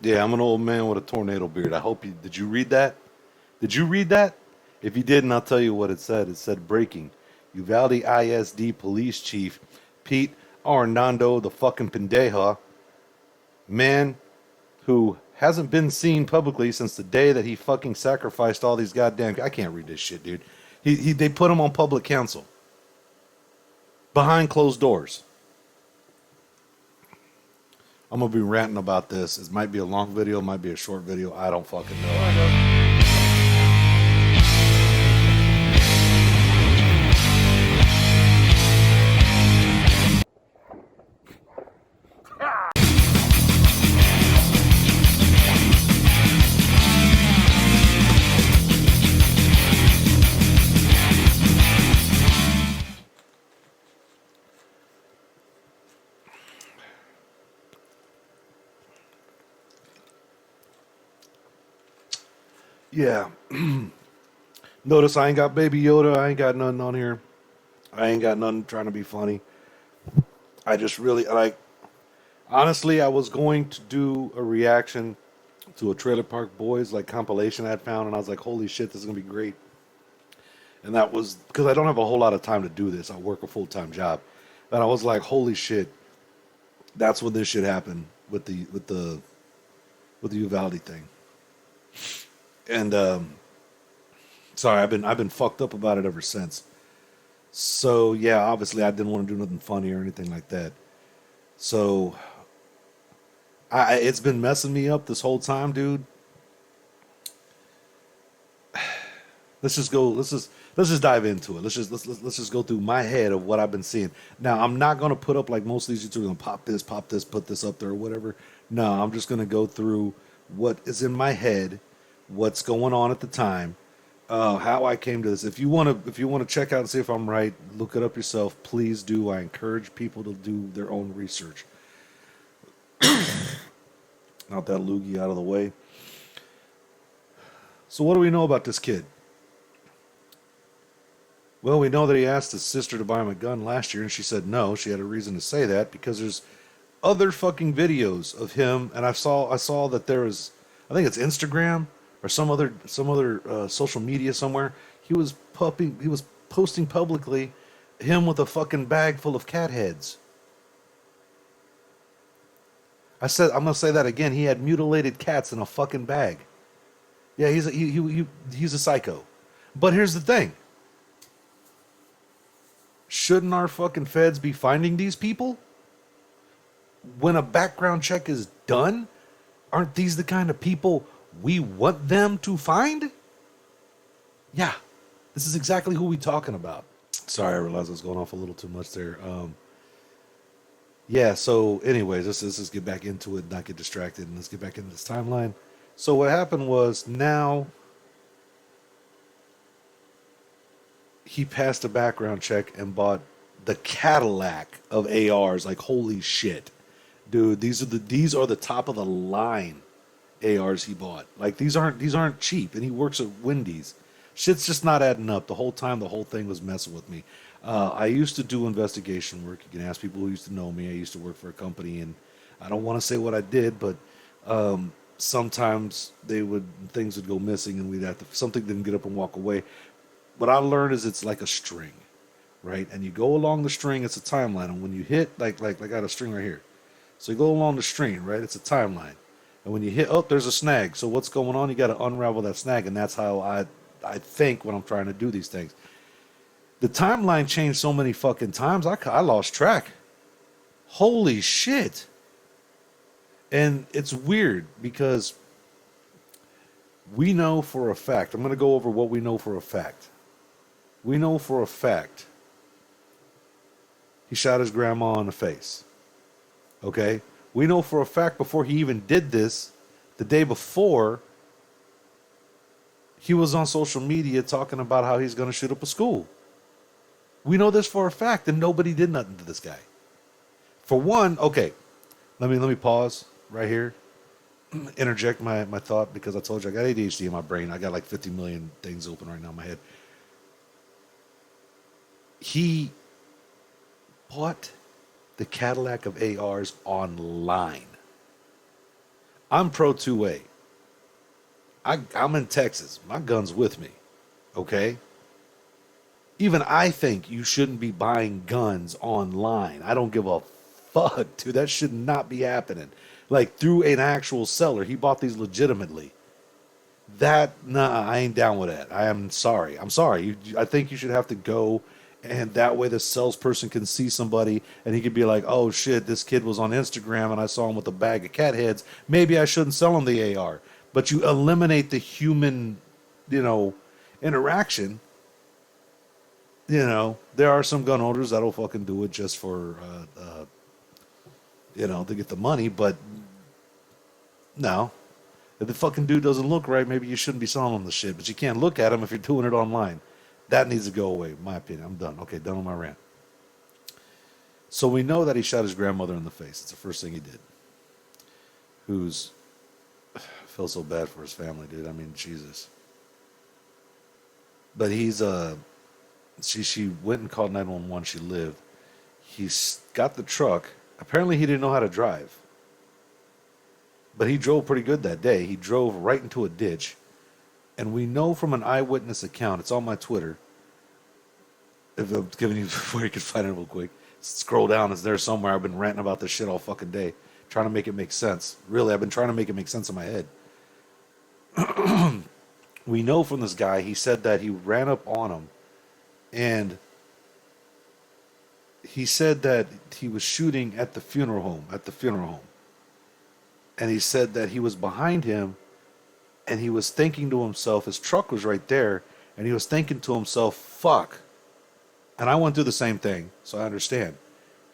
Yeah, I'm an old man with a tornado beard. I hope you did. You read that? Did you read that? If you didn't, I'll tell you what it said. It said breaking. Uvalde ISD Police Chief Pete Arnando, the fucking pendeja, man who hasn't been seen publicly since the day that he fucking sacrificed all these goddamn. I can't read this shit, dude. They put him on public counsel behind closed doors. I'm gonna be ranting about this. It might be a long video, it might be a short video. I don't fucking know. Yeah. Notice I ain't got Baby Yoda. I ain't got nothing on here. I ain't got nothing trying to be funny. I just really like. Honestly, I was going to do a reaction to a Trailer Park Boys like compilation I'd found, and I was like, "Holy shit, this is gonna be great." And that was because I don't have a whole lot of time to do this. I work a full time job, and I was like, "Holy shit, that's when this shit happened with the Uvalde thing." And sorry, I've been fucked up about it ever since. So yeah, obviously I didn't want to do nothing funny or anything like that. So it's been messing me up this whole time, dude. Let's just dive into it. Let's just go through my head of what I've been seeing. Now I'm not gonna put up like most of these YouTubers gonna pop this, put this up there or whatever. No, I'm just gonna go through what is in my head, what's going on at the time, how I came to this. If you wanna check out and see if I'm right, look it up yourself. Please do. I encourage people to do their own research. Not that loogie out of the way. So what do we know about this kid? Well, we know that he asked his sister to buy him a gun last year, and she said no. She had a reason to say that because there's other fucking videos of him, and I saw that there was, I think it's Instagram or some other social media somewhere. He was posting publicly him with a fucking bag full of cat heads. I'm gonna say that again. He had mutilated cats in a fucking bag. Yeah, he's a psycho. But here's the thing: shouldn't our fucking feds be finding these people when a background check is done? Aren't these the kind of people we want them to find? Yeah, this is exactly who we talking about. Sorry, I realized I was going off a little too much there. Yeah. So, anyways, let's just get back into it, not get distracted, and let's get back into this timeline. So what happened was now he passed a background check and bought the Cadillac of ARs. Like holy shit, dude! These are the top of the line ARs he bought. Like these aren't cheap, and he works at Wendy's. Shit's just not adding up. The whole time, the whole thing was messing with me. I used to do investigation work. You can ask people who used to know me. I used to work for a company, and I don't want to say what I did, but sometimes things would go missing, and we'd have to something didn't get up and walk away. What I learned is it's like a string, right? And you go along the string, it's a timeline. And when you hit like I got a string right here. So you go along the string, right? It's a timeline. And when you hit oh, there's a snag. So what's going on? You got to unravel that snag, and that's how I think when I'm trying to do these things. The timeline changed so many fucking times. I lost track. Holy shit. And it's weird because we know for a fact. I'm going to go over what we know for a fact. We know for a fact he shot his grandma in the face. Okay? We know for a fact before he even did this, the day before, he was on social media talking about how he's going to shoot up a school. We know this for a fact, and nobody did nothing to this guy. For one, okay, let me pause right here, interject my thought because I told you I got ADHD in my brain. I got like 50 million things open right now in my head. He bought the Cadillac of ARs online. I'm pro 2A. I'm in Texas. My gun's with me. Okay? Even I think you shouldn't be buying guns online. I don't give a fuck, dude. That should not be happening. Like through an actual seller. He bought these legitimately. Nah, I ain't down with that. I am sorry. I'm sorry. I think you should have to go, and that way the salesperson can see somebody, and he could be like, "Oh shit, this kid was on Instagram, and I saw him with a bag of cat heads. Maybe I shouldn't sell him the AR." But you eliminate the human, you know, interaction. There are some gun owners that'll fucking do it just for, to get the money. But no, if the fucking dude doesn't look right, maybe you shouldn't be selling him the shit. But you can't look at him if you're doing it online. That needs to go away, in my opinion. I'm done. Okay, done with my rant. So we know that he shot his grandmother in the face. It's the first thing he did. Who's I feel so bad for his family, dude. I mean, Jesus. But she went and called 911. She lived. Got the truck. Apparently, he didn't know how to drive. But he drove pretty good that day. He drove right into a ditch. And we know from an eyewitness account, it's on my Twitter. If I'm giving you where you can find it real quick. Scroll down, it's there somewhere. I've been ranting about this shit all fucking day. Trying to make it make sense. Really, I've been trying to make it make sense in my head. We know from this guy, he said that he ran up on him. And he said that he was shooting at the funeral home. And he said that he was behind him, and he was thinking to himself, his truck was right there, and he was thinking to himself, fuck. And I went through the same thing, so I understand.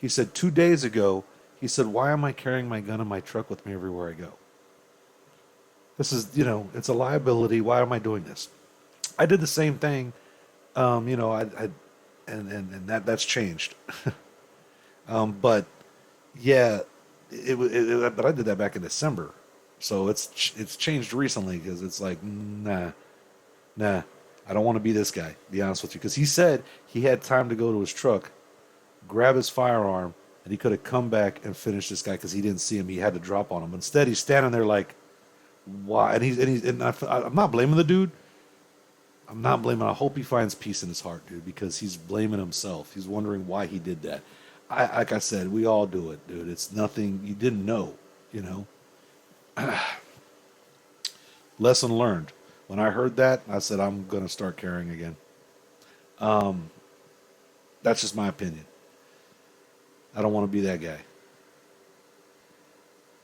He said 2 days ago, he said, why am I carrying my gun in my truck with me everywhere I go? This is, it's a liability. Why am I doing this? I did the same thing. That's changed. But yeah, but I did that back in December, so it's changed recently because it's like nah, I don't want to be this guy. To be honest with you, because he said he had time to go to his truck, grab his firearm, and he could have come back and finished this guy because he didn't see him. He had to drop on him. Instead, he's standing there like, why? I'm not blaming the dude. I'm not blaming. I hope he finds peace in his heart, dude, because he's blaming himself. He's wondering why he did that. Like I said, we all do it, dude. It's nothing you didn't know, Lesson learned. When I heard that, I said, I'm going to start carrying again. That's just my opinion. I don't want to be that guy.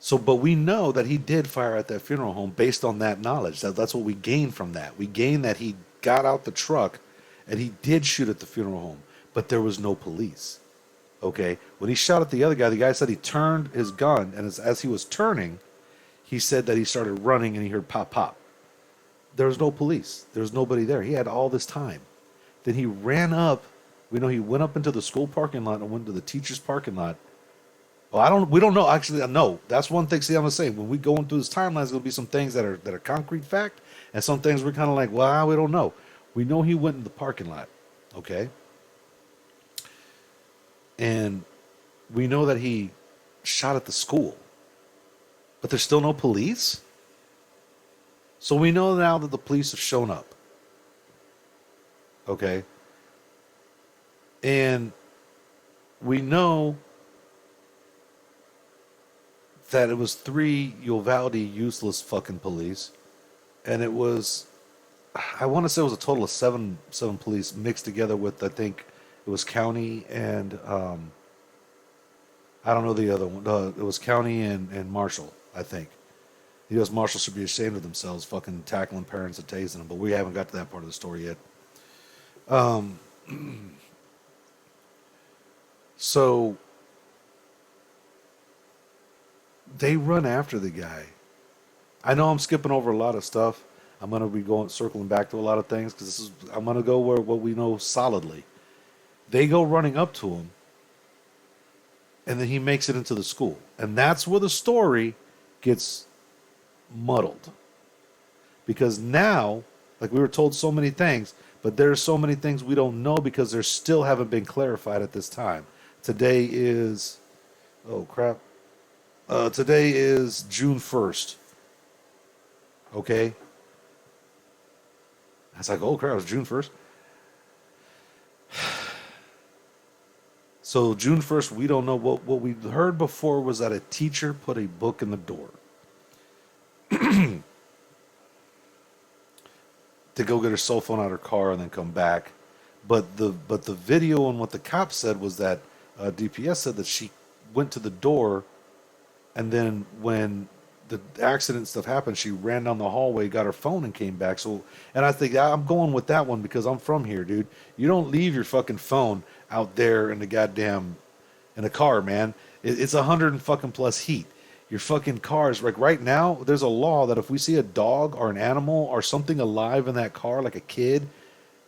So, but we know that he did fire at that funeral home based on that knowledge. That's what we gained from that. We gained that he got out the truck and he did shoot at the funeral home, but there was no police. Okay? When he shot at the guy said he turned his gun, and as he was turning, he said that he started running and he heard pop, pop. There was no police. There was nobody there. He had all this time. Then he ran up. We know he went up into the school parking lot and went to the teacher's parking lot. Well, we don't know. Actually, no. That's one thing. See, I'm going to say, when we go through this timeline, there's going to be some things that are concrete fact, and some things we're kind of like, well, we don't know. We know he went in the parking lot, okay? And we know that he shot at the school, but there's still no police. So we know now that the police have shown up, okay? And we know that it was 3 Uvalde useless fucking police, and it was, I want to say it was a total of seven police mixed together with, I think it was county and I don't know the other one. It was county and marshal, I think. The U.S. Marshals should be ashamed of themselves, fucking tackling parents and tasing them. But we haven't got to that part of the story yet. So they run after the guy. I know I'm skipping over a lot of stuff. I'm gonna be circling back to a lot of things because I'm gonna go where what we know solidly. They go running up to him, and then he makes it into the school, and that's where the story gets muddled. Because now, like we were told so many things, but there's so many things we don't know because they still haven't been clarified at this time. Today is, oh crap. Today is June 1st. Okay. I was like, oh crap, it was June 1st. So June 1st, we don't know what we heard before was that a teacher put a book in the door to go get her cell phone out of her car and then come back. But the video and what the cop said was that DPS said that she went to the door, and then when the accident stuff happened, she ran down the hallway, got her phone, and came back. So, and I think I'm going with that one because I'm from here, dude. You don't leave your fucking phone out there in the goddamn in a car, man. It's 100 and fucking plus heat. Your fucking cars, like right now, there's a law that if we see a dog or an animal or something alive in that car, like a kid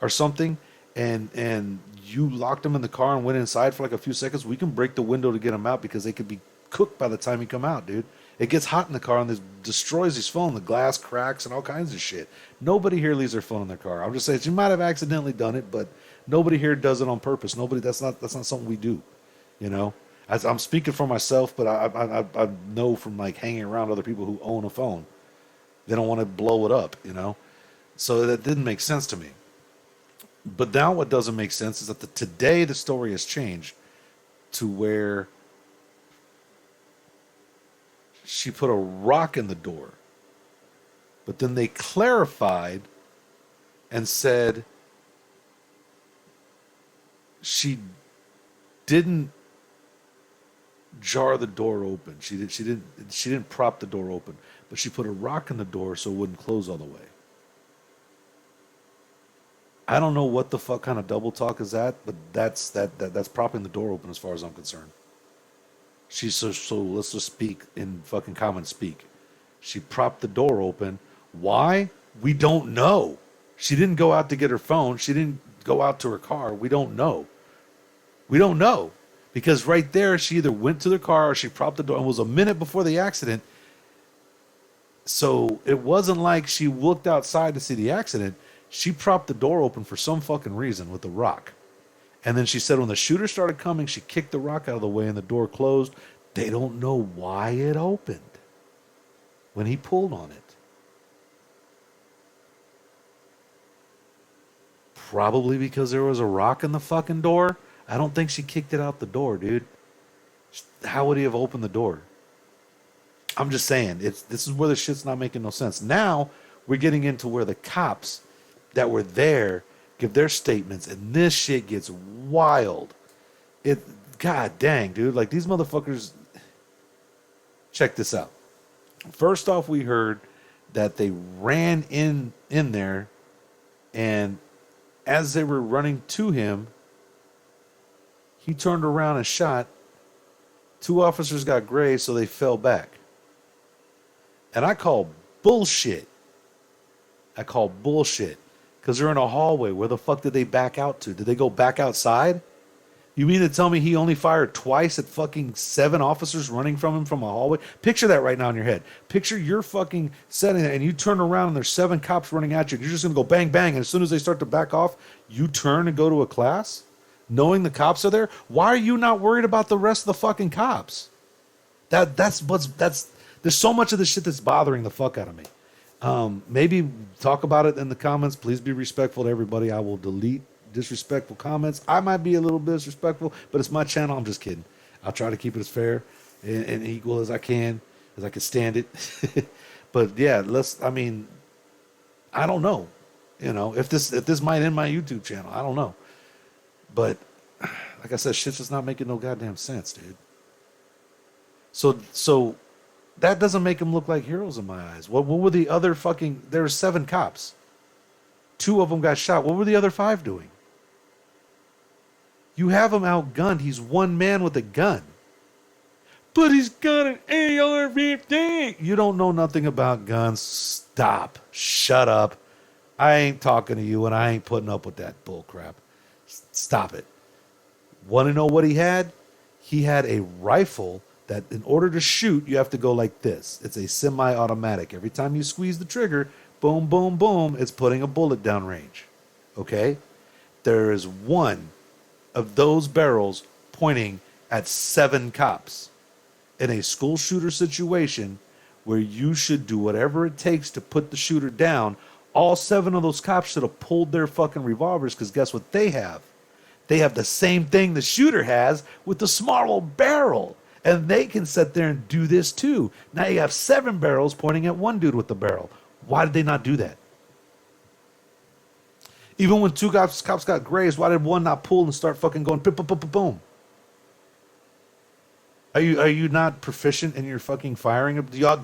or something, and you locked them in the car and went inside for like a few seconds, we can break the window to get them out because they could be cooked by the time you come out, dude. It gets hot in the car and this destroys his phone. The glass cracks and all kinds of shit. Nobody here leaves their phone in their car. I'm just saying you might have accidentally done it, but nobody here does it on purpose. Nobody. That's not something we do. You know. As I'm speaking for myself, but I know from like hanging around other people who own a phone, they don't want to blow it up. You know. So that didn't make sense to me. But now what doesn't make sense is that today the story has changed to where she put a rock in the door. But then they clarified and said she didn't jar the door open. She didn't prop the door open, but she put a rock in the door so it wouldn't close all the way. I don't know what the fuck kind of double talk is that, but that's propping the door open as far as I'm concerned. She's so let's just speak in fucking common speak. She propped the door open. Why? We don't know. She didn't go out to get her phone. She didn't go out to her car. We don't know. We don't know. Because right there, she either went to the car or she propped the door. And it was a minute before the accident. So it wasn't like she looked outside to see the accident. She propped the door open for some fucking reason with the rock. And then she said when the shooter started coming, she kicked the rock out of the way and the door closed. They don't know why it opened when he pulled on it. Probably because there was a rock in the fucking door. I don't think she kicked it out the door, dude. How would he have opened the door? I'm just saying, this is where the shit's not making no sense. Now we're getting into where the cops that were there give their statements, and this shit gets wild. God dang, dude. Like, these motherfuckers. Check this out. First off, we heard that they ran in there, and as they were running to him, he turned around and shot. 2 officers got grazed, so they fell back. And I call bullshit. I call bullshit. Because they're in a hallway. Where the fuck did they back out to? Did they go back outside? You mean to tell me he only fired twice at fucking 7 officers running from him from a hallway? Picture that right now in your head. Picture you're fucking setting it and you turn around and there's 7 cops running at you. And you're just going to go bang, bang. And as soon as they start to back off, you turn and go to a class? Knowing the cops are there? Why are you not worried about the rest of the fucking cops? There's so much of this shit that's bothering the fuck out of me. Maybe talk about it in the comments. Please be respectful to everybody. I will delete disrespectful comments. I might be a little bit disrespectful, but it's my channel. I'm just kidding. I'll try to keep it as fair and equal as I can stand it. But yeah, I don't know. You know, if this might end my YouTube channel, I don't know. But like I said, shit's just not making no goddamn sense, dude. So that doesn't make them look like heroes in my eyes. What were the other fucking... There were 7 cops. 2 of them got shot. What were the other 5 doing? You have him outgunned. He's one man with a gun. But he's got an AR-15. You don't know nothing about guns. Stop. Shut up. I ain't talking to you, and I ain't putting up with that bull crap. Stop it. Want to know what he had? He had a rifle that in order to shoot, you have to go like this. It's a semi-automatic. Every time you squeeze the trigger, boom, boom, boom, it's putting a bullet down range. Okay? There is one of those barrels pointing at 7 cops. In a school shooter situation where you should do whatever it takes to put the shooter down. All 7 of those cops should have pulled their fucking revolvers because guess what they have? They have the same thing the shooter has with the small barrel. And they can sit there and do this too. Now you have 7 barrels pointing at one dude with the barrel. Why did they not do that? Even when 2 cops got grazed, why did one not pull and start fucking going boom, boom, boom, boom? Are you not proficient in your fucking firing? Does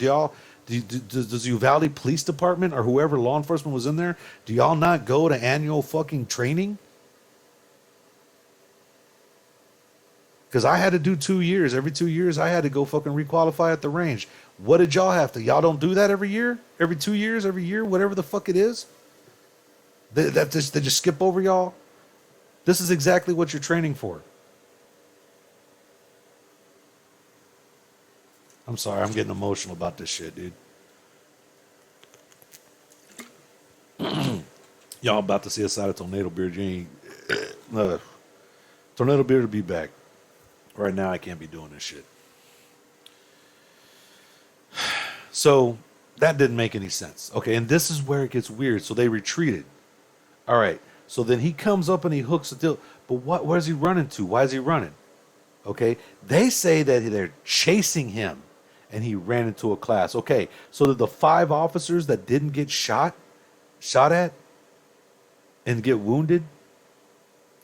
the Uvalde Police Department or whoever law enforcement was in there, do y'all not go to annual fucking training? Because I had to do 2 years. Every 2 years, I had to go fucking requalify at the range. What did y'all have to? Y'all don't do that every year? Every 2 years? Every year? Whatever the fuck it is? They just skip over y'all? This is exactly what you're training for. I'm sorry, I'm getting emotional about this shit, dude. Y'all about to see a side of Tornado Beard. Tornado Beard will be back. Right now, I can't be doing this shit. So, that didn't make any sense. Okay, and this is where it gets weird. So, they retreated. All right, so then he comes up and he hooks the deal. But where's he running to? Why is he running? Okay, they say that they're chasing him. And he ran into a class. Okay, so did the 5 officers that didn't get shot at, and get wounded,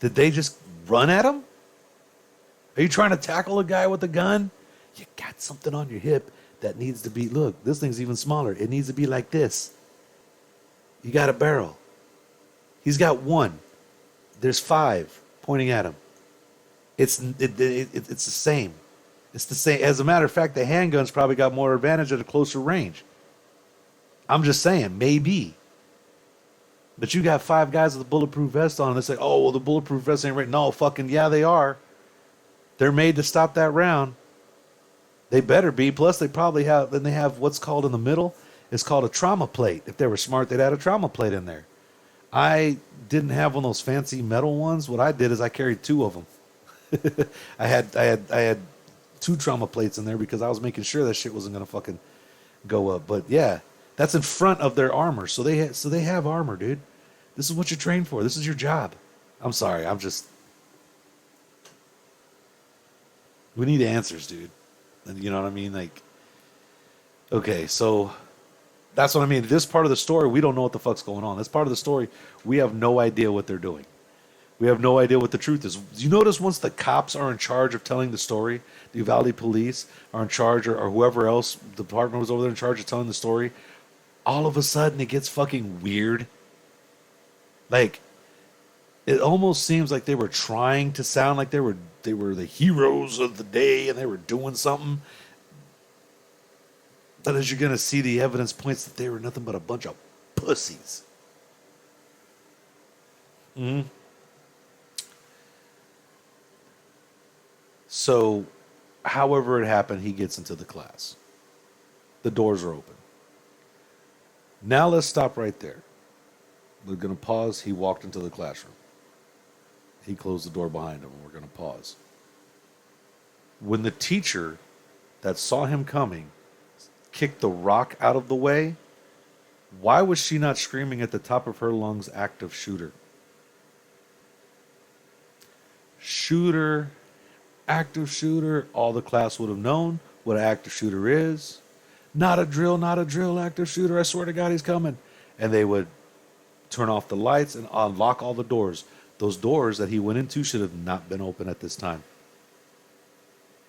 did they just run at him? Are you trying to tackle a guy with a gun? You got something on your hip that needs to be, look, this thing's even smaller. It needs to be like this. You got a barrel. He's got 1. There's 5 pointing at him. It's the same. It's the same. As a matter of fact, the handgun's probably got more advantage at a closer range. I'm just saying, maybe. But you got 5 guys with a bulletproof vest on, and they say, oh, well, the bulletproof vest ain't right. No, fucking, yeah, they are. They're made to stop that round. They better be. Plus, they probably have, then they have what's called in the middle. It's called a trauma plate. If they were smart, they'd add a trauma plate in there. I didn't have one of those fancy metal ones. What I did is I carried 2 of them. I had 2 trauma plates in there because I was making sure that shit wasn't gonna fucking go up. But yeah, that's in front of their armor, so they have armor, dude. This is what you train for. This is your job. I'm sorry. We need answers, dude. And you know what I mean? Like, okay, so that's what I mean. This part of the story, we don't know what the fuck's going on. This part of the story, we have no idea what they're doing. We have no idea what the truth is. You notice once the cops are in charge of telling the story, the Uvalde police are in charge, or whoever else, the department was over there in charge of telling the story, all of a sudden it gets fucking weird. Like, it almost seems like they were trying to sound like they were the heroes of the day and they were doing something. But as you're going to see, the evidence points that they were nothing but a bunch of pussies. Mm-hmm. So, however it happened, he gets into the class. The doors are open. Now let's stop right there. We're going to pause. He walked into the classroom. He closed the door behind him, and we're going to pause. When the teacher that saw him coming kicked the rock out of the way, why was she not screaming at the top of her lungs, active shooter? Shooter. Active shooter, all the class would have known what an active shooter is. Not a drill, active shooter. I swear to God, he's coming. And they would turn off the lights and unlock all the doors. Those doors that he went into should have not been open at this time.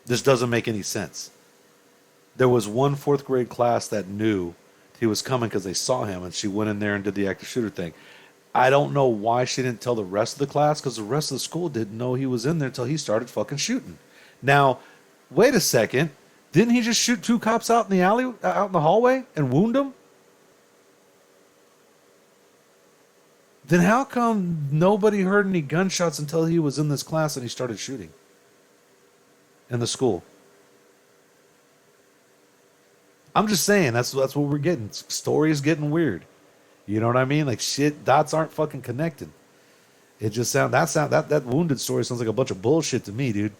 This doesn't make any sense. There was one 4th grade class that knew he was coming because they saw him, and she went in there and did the active shooter thing. I don't know why she didn't tell the rest of the class, because the rest of the school didn't know he was in there until he started fucking shooting. Now, wait a second. Didn't he just shoot 2 cops out in the alley, out in the hallway, and wound them? Then how come nobody heard any gunshots until he was in this class and he started shooting in the school? I'm just saying, that's what we're getting. Story is getting weird. You know what I mean? Like, shit, dots aren't fucking connected. It just that wounded story sounds like a bunch of bullshit to me, dude.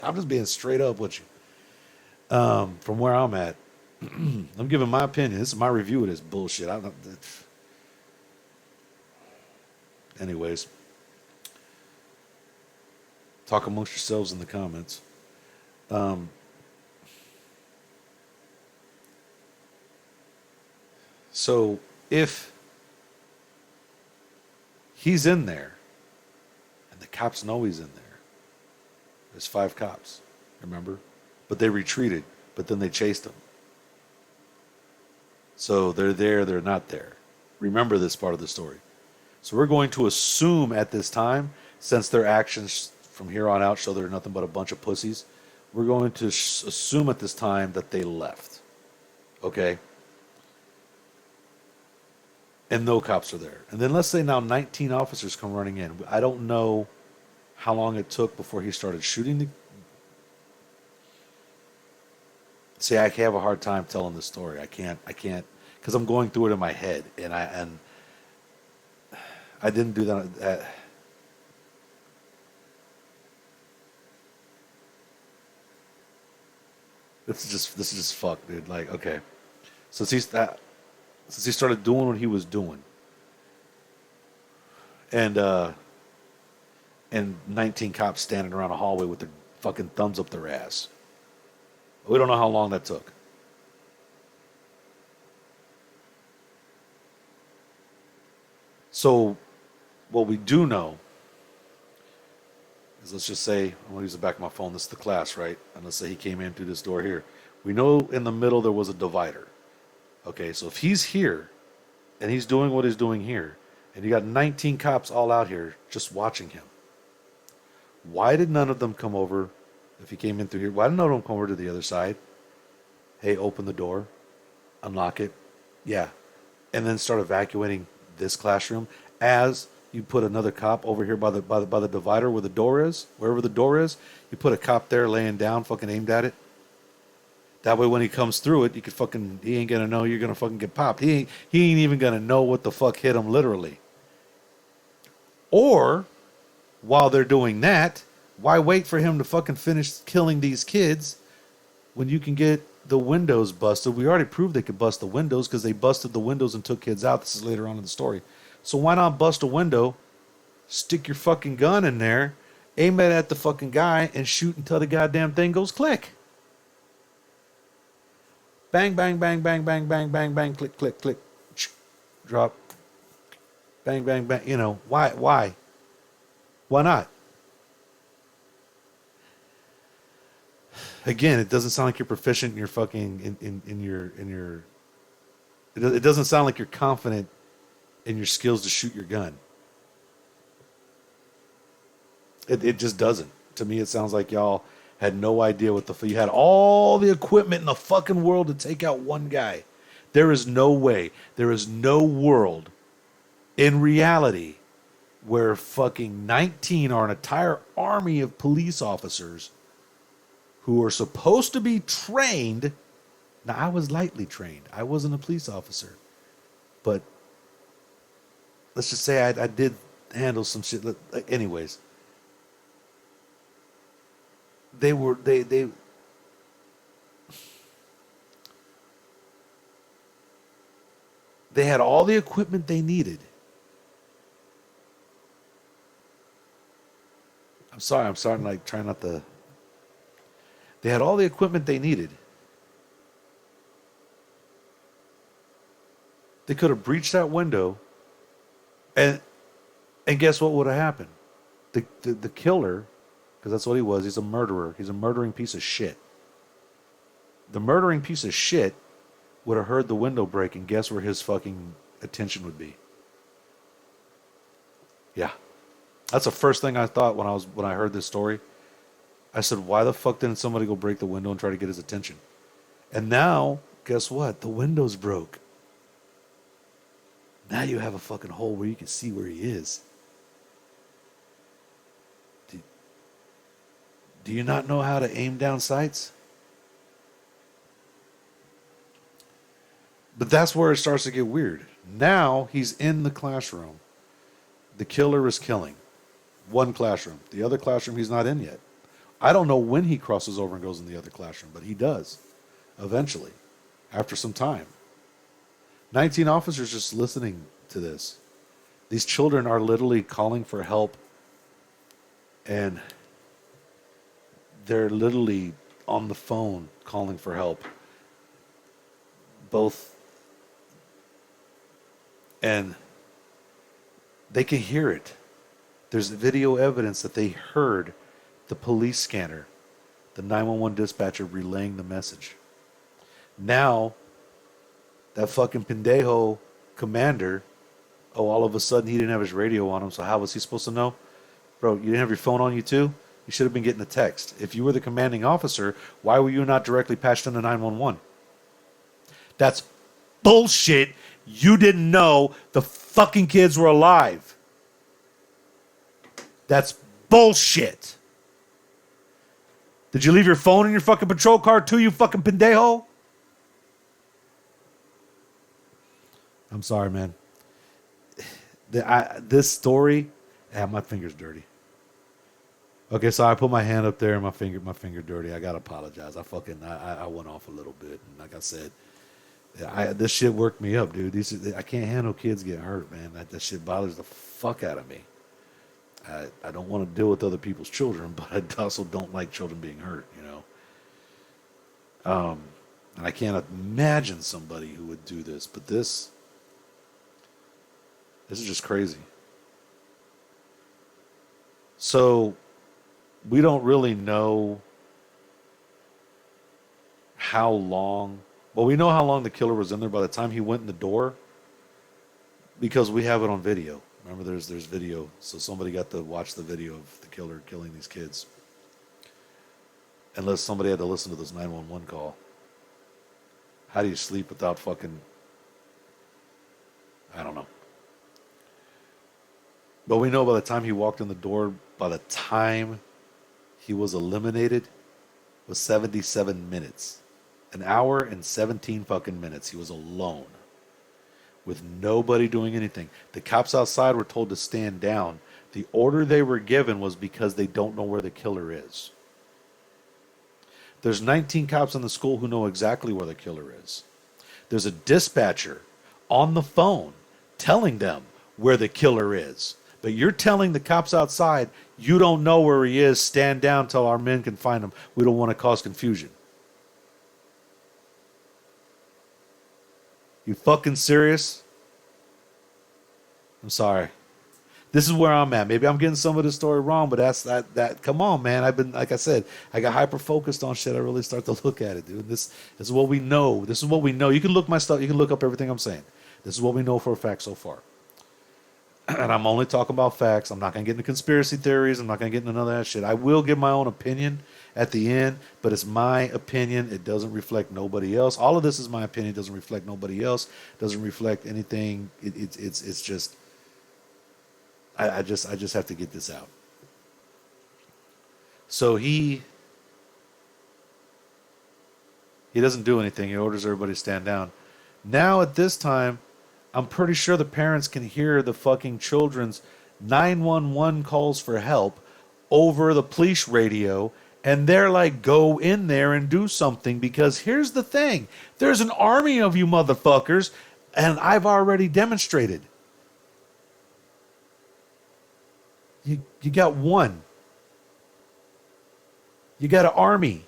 I'm just being straight up with you. From where I'm at. I'm giving my opinion. This is my review of this bullshit. I don't. Anyways, talk amongst yourselves in the comments. Um, so if he's in there and the cops know he's in there, there's 5 cops, remember? But they retreated, but then they chased him. So they're there, they're not there. Remember this part of the story. So we're going to assume at this time, since their actions from here on out show they're nothing but a bunch of pussies, we're going to assume at this time that they left. Okay? And no cops are there. And then let's say now 19 officers come running in. I don't know how long it took before he started shooting the... See, I have a hard time telling this story. I can't, because I'm going through it in my head, and I didn't do that. This is just fucked, dude. Like, okay, so since he started doing what he was doing, and 19 cops standing around a hallway with their fucking thumbs up their ass. We don't know how long that took. So, what we do know is, let's just say, I'm going to use the back of my phone. This is the class, right? And let's say he came in through this door here. We know in the middle there was a divider. Okay, so if he's here and he's doing what he's doing here, and you got 19 cops all out here just watching him, why did none of them come over? If he came in through here, why did none of them come over to the other side? Hey, open the door, unlock it, yeah, and then start evacuating this classroom as you put another cop over here by the divider where the door is, wherever the door is. You put a cop there laying down, fucking aimed at it. That way, when he comes through it, he ain't gonna know you're gonna fucking get popped. He ain't even gonna know what the fuck hit him literally. Or while they're doing that, why wait for him to fucking finish killing these kids when you can get the windows busted? We already proved they could bust the windows because they busted the windows and took kids out. This is later on in the story. So why not bust a window, stick your fucking gun in there, aim it at the fucking guy, and shoot until the goddamn thing goes click. Bang, bang, bang, bang, bang, bang, bang, bang, click, click, click, drop. Bang, bang, bang. You know, why? Why not? Again, it doesn't sound like you're proficient in your fucking in your. It doesn't sound like you're confident in your skills to shoot your gun. It just doesn't. To me, it sounds like y'all had no idea what you had all the equipment in the fucking world to take out one guy. There is no way. There is no world in reality where fucking 19 or an entire army of police officers who are supposed to be trained. Now, I was lightly trained. I wasn't a police officer. But let's just say I did handle some shit. Anyways. They had all the equipment they needed. I'm sorry, I'm starting like trying not to. They had all the equipment they needed. They could have breached that window, and guess what would have happened? The killer, because that's what he was. He's a murderer. He's a murdering piece of shit. The murdering piece of shit would have heard the window break, and guess where his fucking attention would be? Yeah. That's the first thing I thought when I heard this story. I said, why the fuck didn't somebody go break the window and try to get his attention? And now, guess what? The window's broke. Now you have a fucking hole where you can see where he is. Do you not know how to aim down sights? But that's where it starts to get weird. Now he's in the classroom. The killer is killing. One classroom. The other classroom he's not in yet. I don't know when he crosses over and goes in the other classroom, but he does. Eventually. after some time. 19 officers just listening to this. These children are literally calling for help, and they're literally on the phone calling for help. Both, and they can hear it. There's video evidence that they heard the police scanner, the 911 dispatcher relaying the message. Now, that fucking pendejo commander, all of a sudden he didn't have his radio on him, so how was he supposed to know? Bro, you didn't have your phone on you too? You should have been getting a text. If you were the commanding officer, why were you not directly patched into 911? That's bullshit. You didn't know the fucking kids were alive. That's bullshit. Did you leave your phone in your fucking patrol car too, you fucking pendejo? I'm sorry, man. This story, my finger's dirty. Okay, so I put my hand up there and my finger dirty. I gotta apologize. I went off a little bit, and like I said, this shit worked me up, dude. I can't handle kids getting hurt, man. That shit bothers the fuck out of me. I don't want to deal with other people's children, but I also don't like children being hurt, you know. And I can't imagine somebody who would do this, but this is just crazy. So we don't really know how long. Well, we know how long the killer was in there by the time he went in the door, because we have it on video. Remember, there's video, so somebody got to watch the video of the killer killing these kids. Unless somebody had to listen to this 911 call. How do you sleep without fucking... I don't know. But we know by the time he walked in the door, by the time he was eliminated, was 77 minutes. An hour and 17 fucking minutes. He was alone, with nobody doing anything. The cops outside were told to stand down. The order they were given was because they don't know where the killer is. There's 19 cops in the school who know exactly where the killer is. There's a dispatcher on the phone telling them where the killer is. But you're telling the cops outside, you don't know where he is, stand down till our men can find him. We don't want to cause confusion. You fucking serious? I'm sorry. This is where I'm at. Maybe I'm getting some of the story wrong, but that's that. Come on, man. I've been, like I said, I got hyper focused on shit. I really start to look at it, dude. This is what we know. This is what we know. You can look my stuff. You can look up everything I'm saying. This is what we know for a fact so far. And I'm only talking about facts. I'm not going to get into conspiracy theories. I'm not going to get into none of that shit. I will give my own opinion at the end, but it's my opinion. It doesn't reflect nobody else. All of this is my opinion. It doesn't reflect nobody else. It doesn't reflect anything. It's just, I just have to get this out. So he doesn't do anything. He orders everybody to stand down. Now at this time, I'm pretty sure the parents can hear the fucking children's 911 calls for help over the police radio, and they're like, go in there and do something, because here's the thing. There's an army of you motherfuckers, and I've already demonstrated. You got one. You got an army.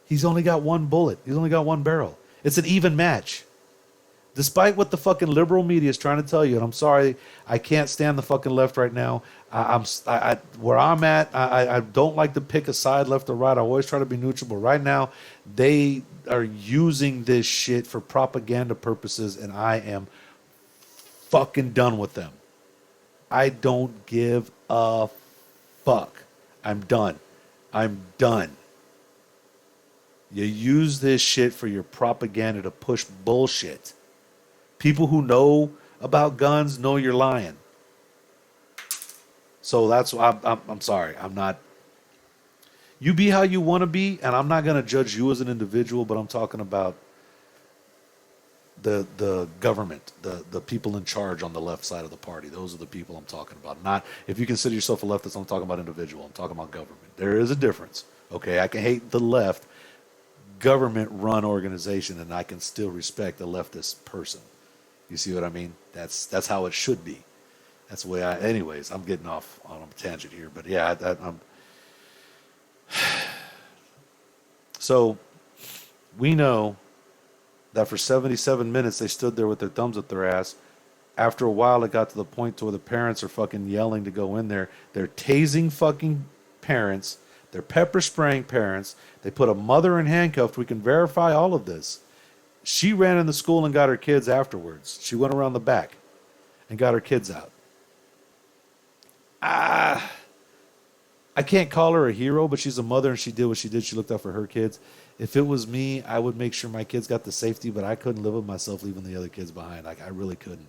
He's only got one bullet. He's only got one barrel. It's an even match. Despite what the fucking liberal media is trying to tell you, and I'm sorry, I can't stand the fucking left right now. Where I'm at, I don't like to pick a side, left or right. I always try to be neutral, but right now, they are using this shit for propaganda purposes, and I am fucking done with them. I don't give a fuck. I'm done. I'm done. You use this shit for your propaganda to push bullshit. People who know about guns know you're lying. So that's why I'm sorry. I'm not. You be how you want to be, and I'm not going to judge you as an individual, but I'm talking about the government, the people in charge on the left side of the party. Those are the people I'm talking about. Not if you consider yourself a leftist, I'm talking about individual. I'm talking about government. There is a difference. Okay, I can hate the left. government-run organization, and I can still respect a leftist person. You see what I mean? That's how it should be. That's the way I. Anyways, I'm getting off on a tangent here, but yeah, I'm. So we know that for 77 minutes they stood there with their thumbs up their ass. After a while, it got to the point to where the parents are fucking yelling to go in there. They're tasing fucking parents. They're pepper spraying parents. They put a mother in handcuffs. We can verify all of this. She ran in the school and got her kids afterwards. She went around the back and got her kids out. I can't call her a hero, but she's a mother and she did what she did. She looked out for her kids. If it was me, I would make sure my kids got the safety, but I couldn't live with myself leaving the other kids behind. Like, I really couldn't.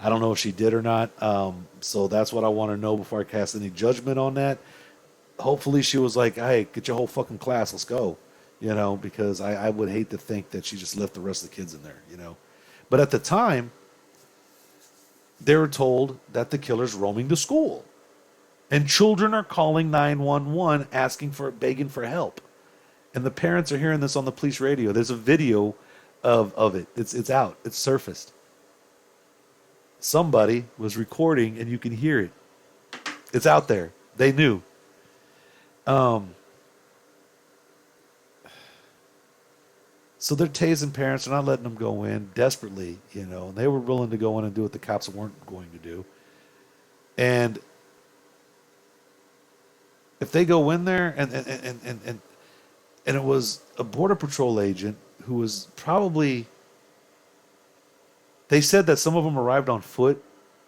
I don't know if she did or not. So that's what I want to know before I cast any judgment on that. Hopefully she was like, hey, get your whole fucking class. Let's go. You know, because I would hate to think that she just left the rest of the kids in there, you know. But at the time, they were told that the killer's roaming the school. And children are calling 911 begging for help. And the parents are hearing this on the police radio. There's a video of it. It's out. It's surfaced. Somebody was recording and you can hear it. It's out there. They knew. So they're tasing parents. They're not letting them go in desperately, you know. And they were willing to go in and do what the cops weren't going to do. And if they go in there and it was a Border Patrol agent who was probably, they said that some of them arrived on foot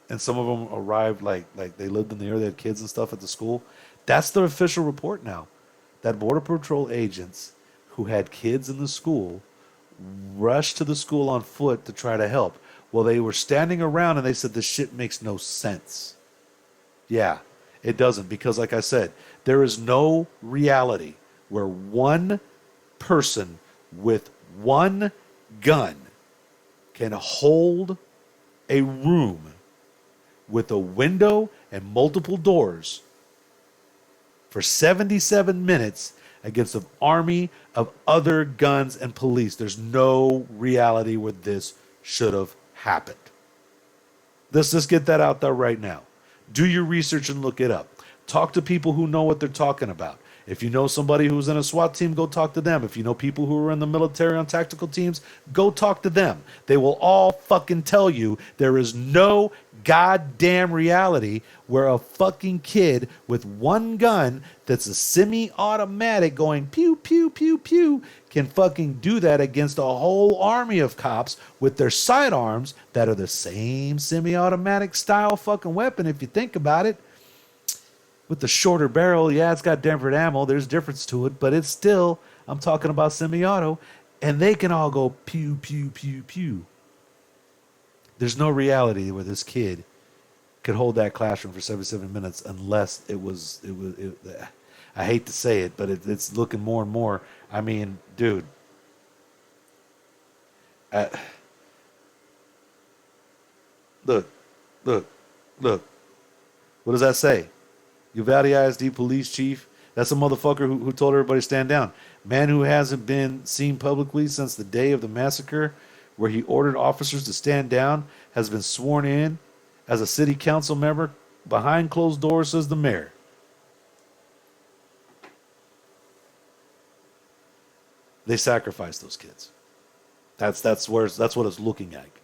and some of them arrived like they lived in the area, they had kids and stuff at the school. That's the official report now. That Border Patrol agents who had kids in the school rushed to the school on foot to try to help. Well, they were standing around and they said this shit makes no sense. Yeah, it doesn't, because like I said, there is no reality where one person with one gun can hold a room with a window and multiple doors for 77 minutes against an army of other guns and police. There's no reality where this should have happened. Let's just get that out there right now. Do your research and look it up. Talk to people who know what they're talking about. If you know somebody who's in a SWAT team, go talk to them. If you know people who are in the military on tactical teams, go talk to them. They will all fucking tell you there is no goddamn reality where a fucking kid with one gun that's a semi-automatic going pew, pew, pew, pew can fucking do that against a whole army of cops with their sidearms that are the same semi-automatic style fucking weapon if you think about it. With the shorter barrel, yeah, it's got different ammo. There's difference to it, but it's still, I'm talking about semi-auto, and they can all go pew, pew, pew, pew. There's no reality where this kid could hold that classroom for 77 minutes unless it was I hate to say it, but it's looking more and more. I mean, dude. Look. What does that say? Uvalde ISD police chief. That's a motherfucker who told everybody to stand down. Man who hasn't been seen publicly since the day of the massacre, where he ordered officers to stand down, has been sworn in as a city council member behind closed doors, says the mayor. They sacrificed those kids. That's what it's looking like.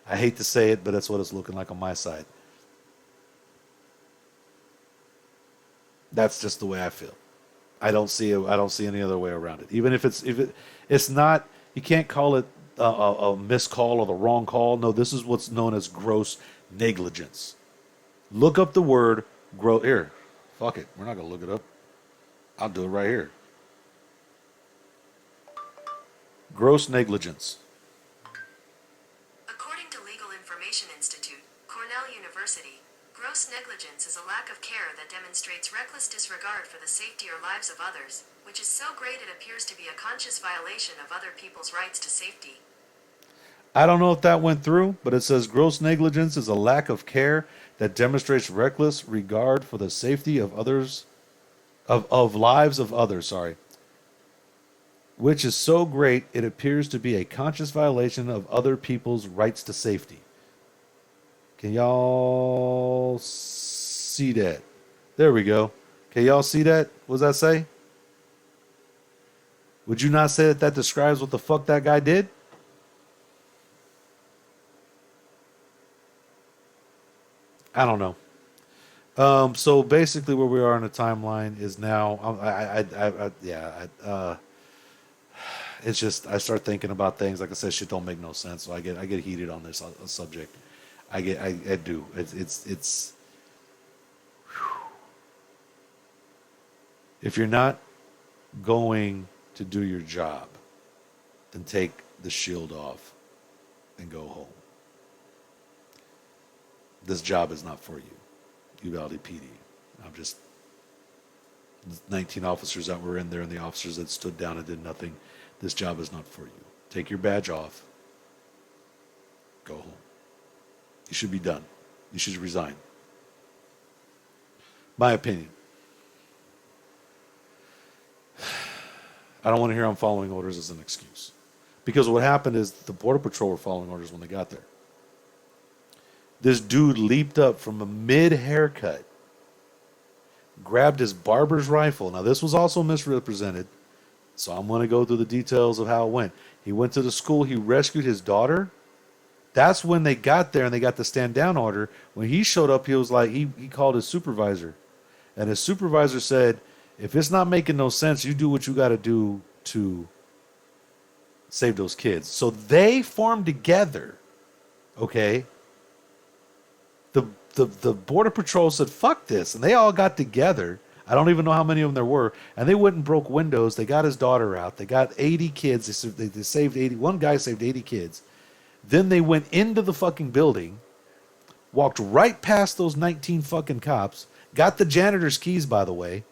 I hate to say it, but that's what it's looking like on my side. That's just the way I feel. I don't see any other way around it. Even if it's not, you can't call it a miscall or the wrong call. No, this is what's known as gross negligence. Look up the word gross. Here, fuck it. We're not gonna look it up. I'll do it right here. Gross negligence. According to Legal Information Institute, Cornell University, gross negligence is a lack of care that demonstrates reckless disregard for the safety or lives of others, which is so great it appears to be a conscious violation of other people's rights to safety. I don't know if that went through, but it says gross negligence is a lack of care that demonstrates reckless regard for the safety of others, of lives of others, sorry. which is so great it appears to be a conscious violation of other people's rights to safety. Can y'all see that? There we go. Can y'all see that? What does that say? Would you not say that that describes what the fuck that guy did? I don't know. So basically, where we are in the timeline is now. It's just I start thinking about things. Like I said, shit don't make no sense. So I get heated on this subject. I do. It's. If you're not going to do your job, then take the shield off and go home. This job is not for you, Uvalde PD. I'm just 19 officers that were in there and the officers that stood down and did nothing. This job is not for you. Take your badge off. Go home. You should be done. You should resign. My opinion. I don't want to hear I'm following orders as an excuse. Because what happened is the Border Patrol were following orders when they got there. This dude leaped up from a mid-haircut, grabbed his barber's rifle. Now, this was also misrepresented, so I'm going to go through the details of how it went. He went to the school. He rescued his daughter. That's when they got there and they got the stand-down order. When he showed up, he was like, he called his supervisor. And his supervisor said, if it's not making no sense, you do what you got to do to save those kids. So they formed together, okay? The Border Patrol said, fuck this. And they all got together. I don't even know how many of them there were. And they went and broke windows. They got his daughter out. They got 80 kids. They saved 80. One guy saved 80 kids. Then they went into the fucking building, walked right past those 19 fucking cops, got the janitor's keys, by the way.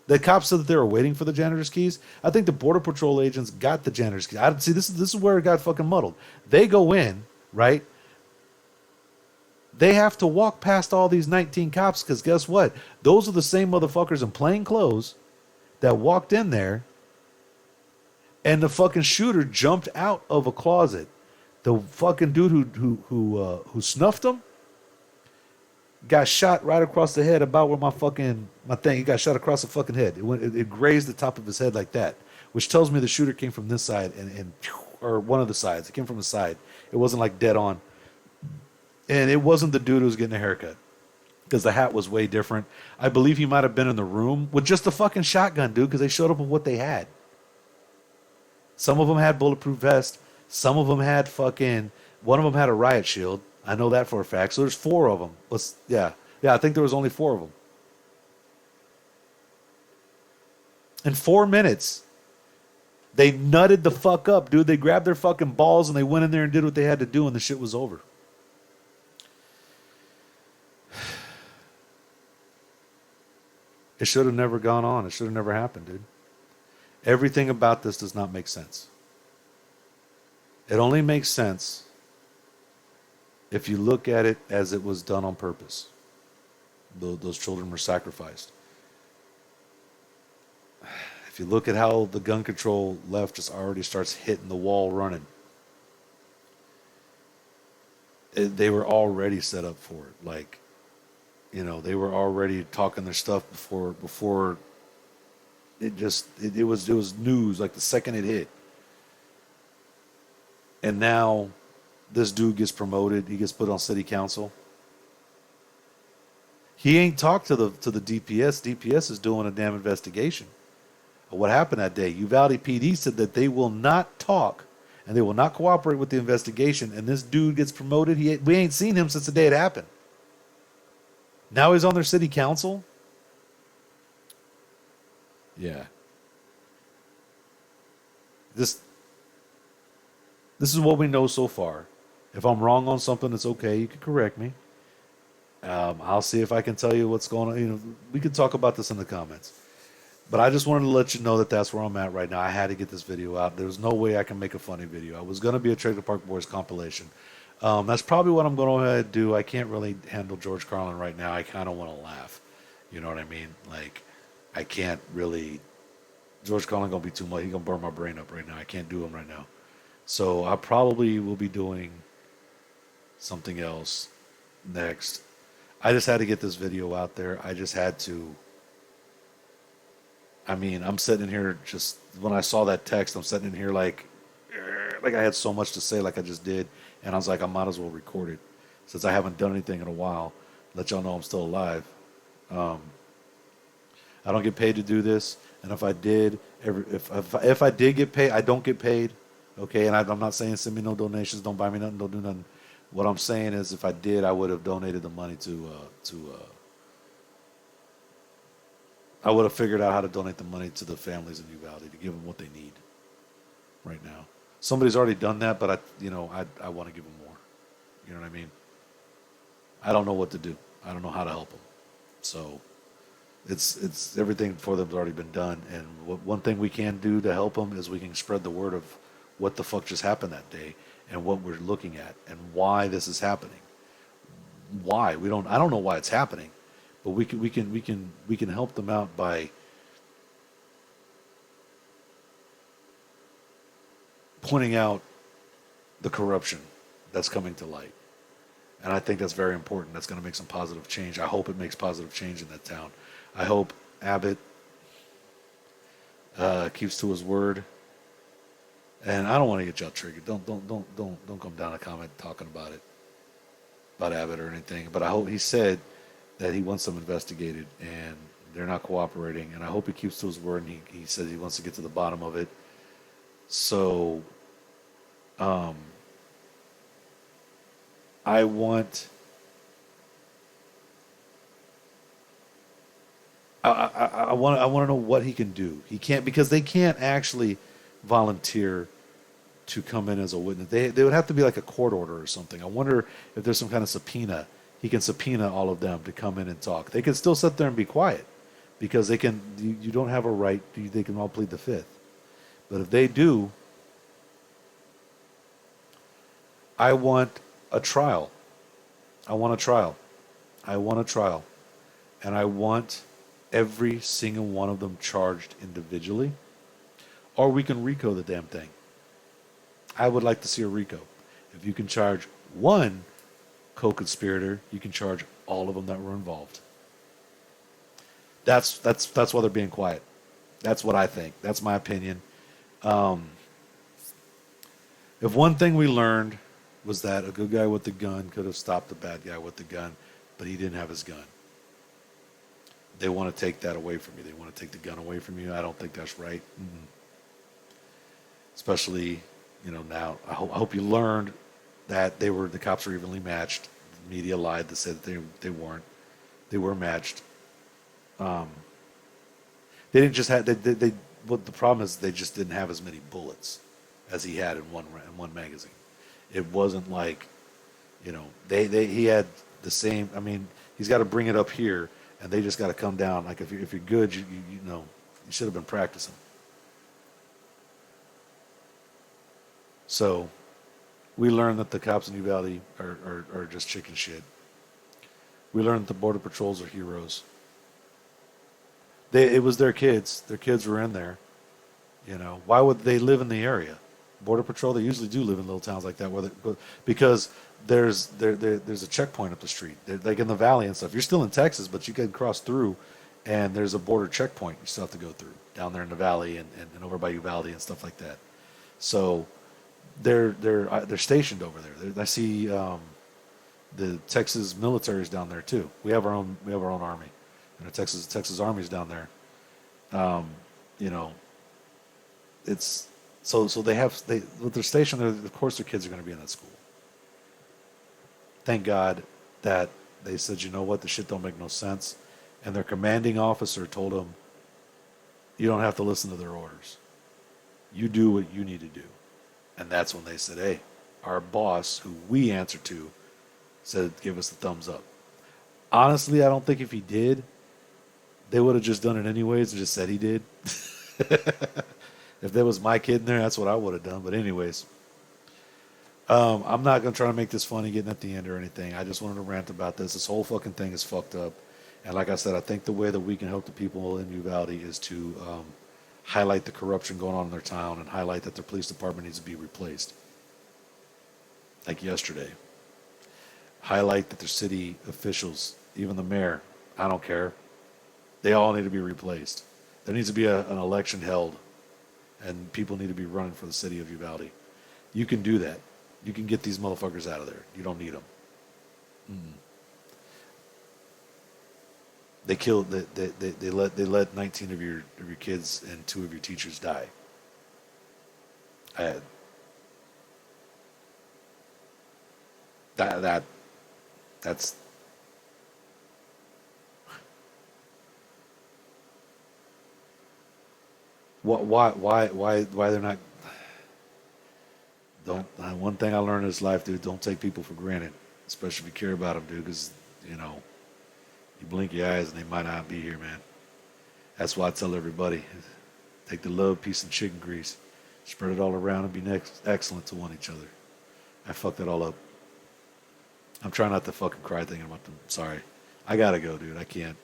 The cops said that they were waiting for the janitor's keys. I think the Border Patrol agents got the janitor's keys. See, this is where it got fucking muddled. They go in, right? They have to walk past all these 19 cops because guess what? Those are the same motherfuckers in plain clothes that walked in there and the fucking shooter jumped out of a closet. The fucking dude who snuffed him got shot right across the head about where my thing. He got shot across the fucking head. It grazed the top of his head like that, which tells me the shooter came from this side or one of the sides. It came from the side. It wasn't like dead on. And it wasn't the dude who was getting a haircut because the hat was way different. I believe he might have been in the room with just a fucking shotgun, dude, because they showed up with what they had. Some of them had bulletproof vests. Some of them had one of them had a riot shield. I know that for a fact. So there's 4 of them. Yeah, I think there was only 4 of them. In 4 minutes, they nutted the fuck up, dude. They grabbed their fucking balls and they went in there and did what they had to do and the shit was over. It should have never gone on. It should have never happened, dude. Everything about this does not make sense. It only makes sense if you look at it as it was done on purpose. Those children were sacrificed. If you look at how the gun control left just already starts hitting the wall running, they were already set up for it. Like, they were already talking their stuff before it was news like the second it hit. And now this dude gets promoted. He gets put on city council. He ain't talked to the DPS. DPS is doing a damn investigation of what happened that day. Uvalde PD said that they will not talk and they will not cooperate with the investigation. And this dude gets promoted. We ain't seen him since the day it happened. Now he's on their city council. Yeah. This is what we know so far. If I'm wrong on something, it's okay. You can correct me. I'll see if I can tell you what's going on. We could talk about this in the comments. But I just wanted to let you know that that's where I'm at right now. I had to get this video out. There's no way I can make a funny video. I was going to be a Trailer Park Boys compilation. That's probably what I'm going to go ahead and do. I can't really handle George Carlin right now. I kind of want to laugh. You know what I mean? Like, I can't really George Carlin gonna be too much. He gonna burn my brain up right now. I can't do him right now. So I probably will be doing something else next. I just had to get this video out there. I just had to. I mean, I'm sitting in here just when I saw that text, I'm sitting in here like I had so much to say, like I just did, and I was like, I might as well record it since I haven't done anything in a while. Let y'all know I'm still alive. Um, I don't get paid to do this, and if I did, if I did get paid, I don't get paid. Okay, and I'm not saying send me no donations, don't buy me nothing, don't do nothing. What I'm saying is, if I did, I would have donated the money I would have figured out how to donate the money to the families in Uvalde to give them what they need right now. Somebody's already done that, but I want to give them more. You know what I mean? I don't know what to do. I don't know how to help them. So it's everything for them's already been done. And one thing we can do to help them is we can spread the word of what the fuck just happened that day and what we're looking at and why this is happening. Why I don't know why it's happening, but we can help them out by pointing out the corruption that's coming to light. And I think that's very important. That's going to make some positive change. I hope it makes positive change in that town. I hope Abbott keeps to his word. And I don't want to get y'all triggered. Don't come down a comment talking about Abbott or anything. But I hope he said that he wants them investigated, and they're not cooperating. And I hope he keeps to his word. And he said he wants to get to the bottom of it. So, I want. I want to know what he can do. He can't because they can't actually volunteer to come in as a witness. They would have to be like a court order or something. I wonder if there's some kind of subpoena. He can subpoena all of them to come in and talk. They can still sit there and be quiet because they can. You don't have a right. They can all plead the fifth. But if they do, I want a trial. I want a trial. I want a trial. And I want every single one of them charged individually. Or we can RICO the damn thing. I would like to see a RICO. If you can charge one co-conspirator, you can charge all of them that were involved. That's why they're being quiet. That's what I think. That's my opinion. If one thing we learned was that a good guy with the gun could have stopped the bad guy with the gun, but he didn't have his gun. They want to take that away from you. They want to take the gun away from you. I don't think that's right. Mm-mm. Especially, now. I hope you learned that the cops were evenly matched. The media lied that said that they weren't. They were matched. They didn't just have they. What the problem is, they just didn't have as many bullets as he had in one magazine. It wasn't like, he had the same. I mean, he's got to bring it up here, and they just got to come down. Like if you're good, you should have been practicing. So, we learned that the cops in Uvalde are just chicken shit. We learned that the border patrols are heroes. It was their kids. Their kids were in there. Why would they live in the area? Border Patrol, they usually do live in little towns like that, because there's a checkpoint up the street, like in the valley and stuff. You're still in Texas, but you can cross through, and there's a border checkpoint you still have to go through down there in the valley and over by Uvalde and stuff like that. So they're stationed over there. I see the Texas military's down there too. We have our own army, and the Texas Army's down there. It's. So with their station there, of course their kids are going to be in that school. Thank God that they said, you know what, this shit don't make no sense. And their commanding officer told them, you don't have to listen to their orders. You do what you need to do. And that's when they said, hey, our boss, who we answer to, said, give us the thumbs up. Honestly, I don't think if he did, they would have just done it anyways and just said he did. If there was my kid in there, that's what I would have done. But anyways, I'm not going to try to make this funny getting at the end or anything. I just wanted to rant about this. This whole fucking thing is fucked up. And like I said, I think the way that we can help the people in Uvalde is to highlight the corruption going on in their town and highlight that their police department needs to be replaced. Like yesterday. Highlight that their city officials, even the mayor, I don't care, they all need to be replaced. There needs to be an election held, and people need to be running for the city of Uvalde. You can do that. You can get these motherfuckers out of there. You don't need them. Mm. They killed. They let 19 of your kids and 2 of your teachers die. I, that's why they're not. Don't. One thing I learned in this life, dude. Don't take people for granted, especially if you care about them, dude. Because you know, you blink your eyes and they might not be here, man. That's why I tell everybody: take the love, peace, and chicken grease, spread it all around, and be excellent to one each other. I fucked that all up. I'm trying not to fucking cry thinking about them. Sorry. I gotta go, dude. I can't.